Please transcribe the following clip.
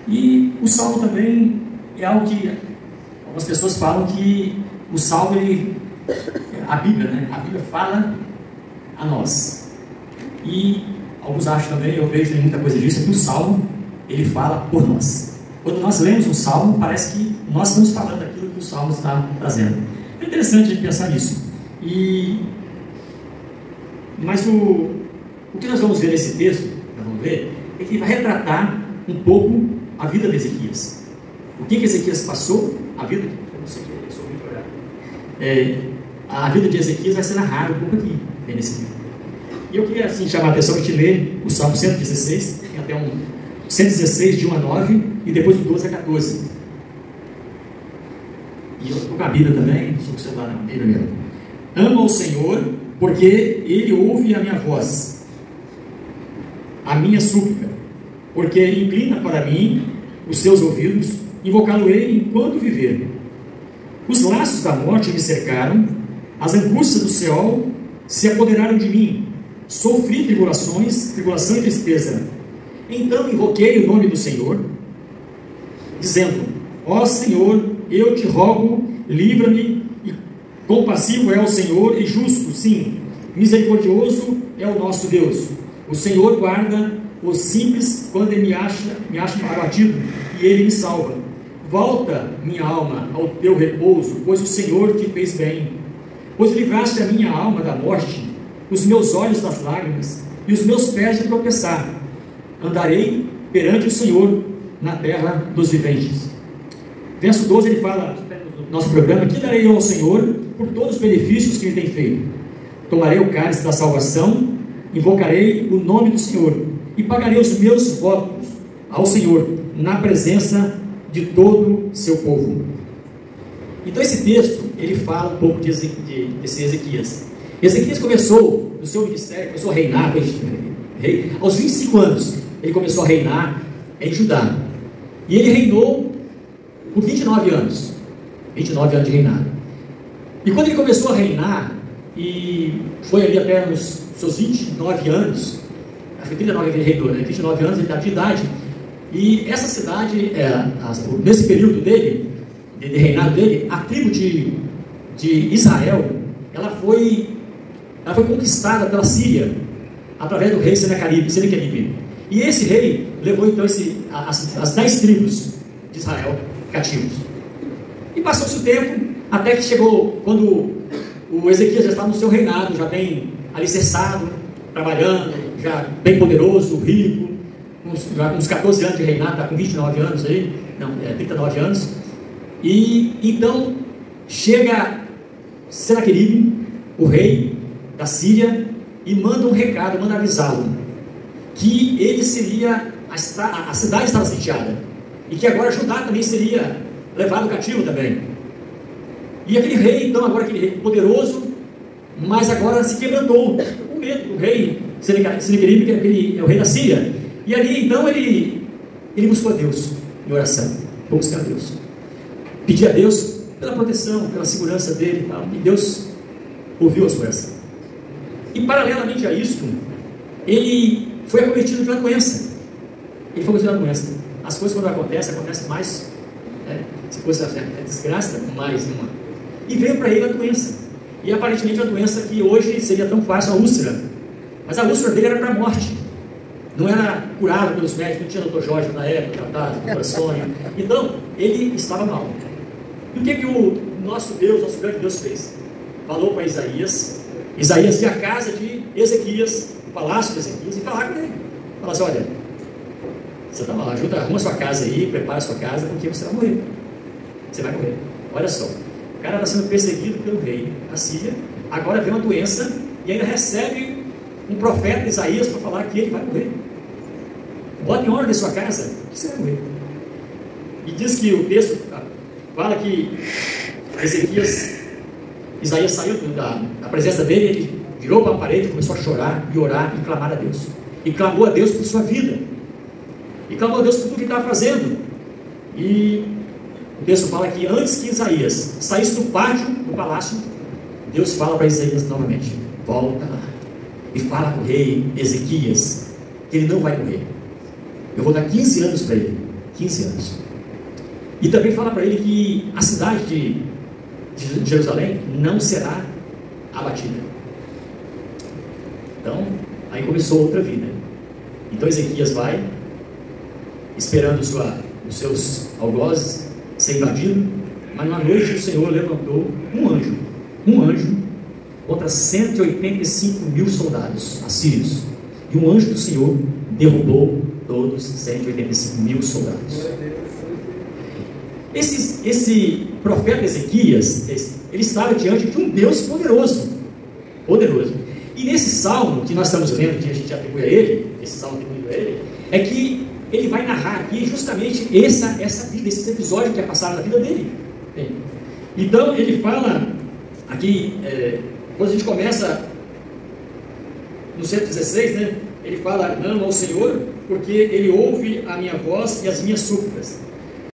E o Salmo também é algo que algumas pessoas falam que o Salmo, a Bíblia, né? A Bíblia fala a nós. E alguns acham também, eu vejo muita coisa disso, é que o Salmo, ele fala por nós. Quando nós lemos um Salmo, parece que nós estamos falando aquilo que o Salmo está trazendo. É interessante a gente pensar nisso. Mas o que nós vamos ver nesse texto, é que ele vai retratar um pouco a vida de Ezequias. O que Ezequias passou, a vida de Ezequias vai ser narrada um pouco aqui, nesse livro. E eu queria assim, chamar a atenção para a gente ler o Salmo 116, tem até 116, de 1 a 9, e depois do 12 a 14. E eu estou com a Bíblia também, estou com o celular na Bíblia mesmo. Amo ao Senhor, porque Ele ouve a minha voz, a minha súplica, porque Ele inclina para mim os seus ouvidos, invocá-lo-ei enquanto viver. Os laços da morte me cercaram, as angústias do Seol se apoderaram de mim. Sofri tribulação e tristeza. Então invoquei o nome do Senhor, dizendo: ó Senhor, eu te rogo, livra-me, e compassivo é o Senhor e justo, sim, misericordioso é o nosso Deus. O Senhor guarda os simples quando ele me acha abatido, e ele me salva. Volta, minha alma, ao teu repouso, pois o Senhor te fez bem. Pois livraste a minha alma da morte, os meus olhos das lágrimas, e os meus pés de tropeçar. Andarei perante o Senhor na terra dos viventes. Verso 12, ele fala, no nosso programa: que darei eu ao Senhor por todos os benefícios que ele tem feito? Tomarei o cálice da salvação, invocarei o nome do Senhor, e pagarei os meus votos ao Senhor, na presença de todo o seu povo. Então esse texto, ele fala um pouco desse Ezequias. Ezequias começou no seu ministério, começou a reinar, aos 25 anos, ele começou a reinar em Judá. E ele reinou por 29 anos. 29 anos de reinado. E quando ele começou a reinar, e foi ali até nos seus 29 anos, acho que 39 que ele reinou, né? 29 anos ele estava de idade. E essa cidade, nesse período dele, de reinado dele, a tribo de Israel, ela foi conquistada pela Síria, através do rei Senaqueribe. E esse rei levou então as 10 tribos de Israel cativos. E passou-se o tempo, até que chegou, quando o Ezequias já estava no seu reinado, já bem alicerçado, trabalhando, já bem poderoso, rico, com uns 14 anos de reinado, está com 29 anos aí, 39 anos. E então chega Senaqueribe, o rei da Síria, e manda um recado, manda avisá-lo que ele seria, a cidade estava sitiada, e que agora Judá também seria levado cativo também. E aquele rei, então, agora aquele rei poderoso, mas agora se quebrantou com medo do rei Senaqueribe, que é o rei da Síria. E ali então ele buscou a Deus em oração, buscar a Deus, pedir a Deus pela proteção, pela segurança dele e tal, e Deus ouviu a sua oração. E paralelamente a isso, ele foi acometido de uma doença. Ele foi acometido de uma doença. As coisas quando acontecem mais, se fosse a desgraça, mais uma. E veio para ele a doença. E aparentemente a doença que hoje seria tão fácil, a úlcera. Mas a úlcera dele era para a morte. Não era curado pelos médicos, não tinha doutor Jorge na época, tratado, doutor Sônia. Então, ele estava mal. E o que o nosso Deus, nosso grande Deus fez? Falou para Isaías ia à casa de Ezequias, o palácio de Ezequias, e falar com ele. Falar assim: olha, você está mal, arruma a sua casa aí, prepara a sua casa, porque você vai morrer. Você vai morrer. Olha só, o cara está sendo perseguido pelo rei da Síria, agora vem uma doença, e ainda recebe um profeta, Isaías, para falar que ele vai morrer. Bota em ordem a sua casa, que você vai morrer. E diz que o texto fala que Isaías saiu da presença dele, ele virou para a parede, começou a chorar e orar e clamar a Deus. E clamou a Deus por sua vida. E clamou a Deus por tudo que estava fazendo. E o texto fala que antes que Isaías saísse do pátio, do palácio, Deus fala para Isaías novamente: volta lá e fala com o rei Ezequias que ele não vai morrer. Eu vou dar 15 anos para ele. 15 anos. E também fala para ele que a cidade de Jerusalém não será abatida. Então, aí começou outra vida. Então Ezequias vai, esperando os seus algozes ser invadidos, mas numa noite o Senhor levantou um anjo, contra 185 mil soldados assírios. E um anjo do Senhor derrubou todos 185 mil soldados. Esse profeta Ezequias, ele estava diante de um Deus poderoso. E nesse salmo que nós estamos lendo, que a gente atribui a ele, esse salmo atribuído a ele, é que ele vai narrar aqui justamente essa vida, esse episódio que é passado na vida dele. Então ele fala aqui, quando a gente começa no 116, né? Ele fala: amo ao Senhor porque Ele ouve a minha voz e as minhas súplicas.